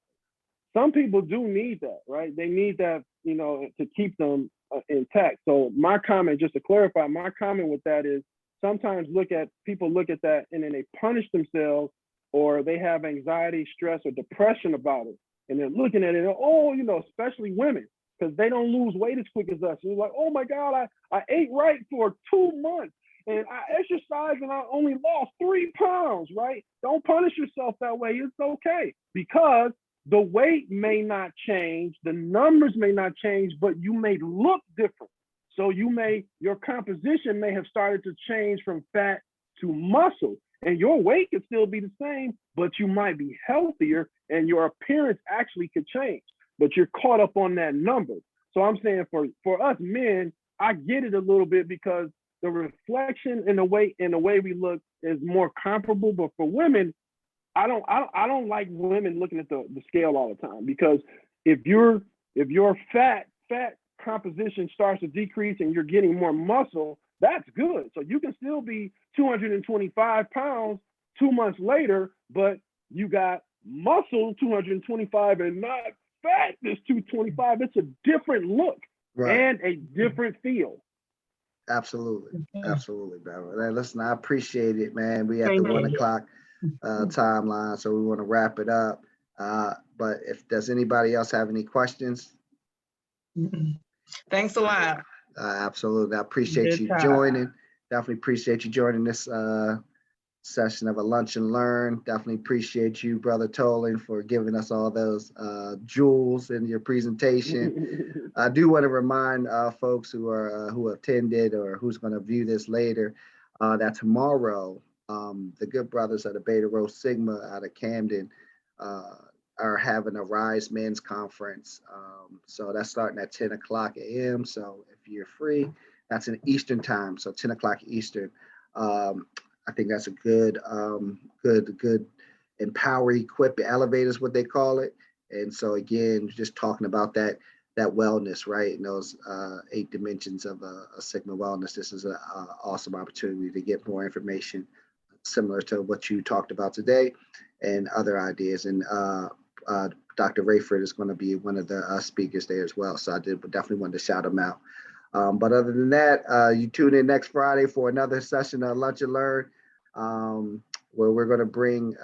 some people do need that, right? They need that, to keep them intact. So my comment, just to clarify, my comment with that is sometimes people look at that and then they punish themselves or they have anxiety, stress, or depression about it. And they're looking at it, especially women, because they don't lose weight as quick as us. It's like, oh my God, I ate right for 2 months and I exercised and I only lost 3 pounds, right? Don't punish yourself that way. It's okay because the weight may not change, the numbers may not change, but you may look different. So your composition may have started to change from fat to muscle, and your weight could still be the same, but you might be healthier and your appearance actually could change, but you're caught up on that number. So I'm saying for us men, I get it a little bit because the reflection in the way we look is more comparable, but for women, I don't like women looking at the scale all the time because if your fat composition starts to decrease and you're getting more muscle, that's good. So you can still be 225 pounds 2 months later, but you got muscle 225 and not fat this 225. It's a different look and a different feel. Absolutely, bro. Listen, I appreciate it, man. We at the 1 o'clock timeline, so we want to wrap it up. But if does anybody else have any questions? Thanks a lot. Absolutely, I appreciate you joining. Definitely appreciate you joining this session of a lunch and learn. Definitely appreciate you, Brother Tolin, for giving us all those jewels in your presentation. I do want to remind folks who attended or who's going to view this later that tomorrow. The good brothers of the Beta Rho Sigma out of Camden are having a Rise Men's Conference. So that's starting at 10 o'clock a.m. So if you're free, that's in Eastern time. So 10 o'clock Eastern. I think that's a good empower, equip, elevate is what they call it. And so again, just talking about that that wellness, right? And those 8 dimensions of a Sigma wellness. This is an awesome opportunity to get more information similar to what you talked about today and other ideas. And Dr. Rayford is going to be one of the speakers there as well. So I definitely want to shout him out. But other than that, you tune in next Friday for another session of Lunch and Learn, where we're going to bring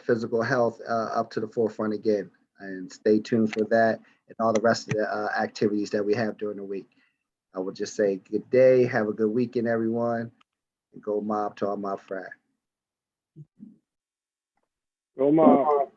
physical health up to the forefront again. And stay tuned for that and all the rest of the activities that we have during the week. I will just say good day, have a good weekend, everyone, and go mob to our mob frat. Go mob.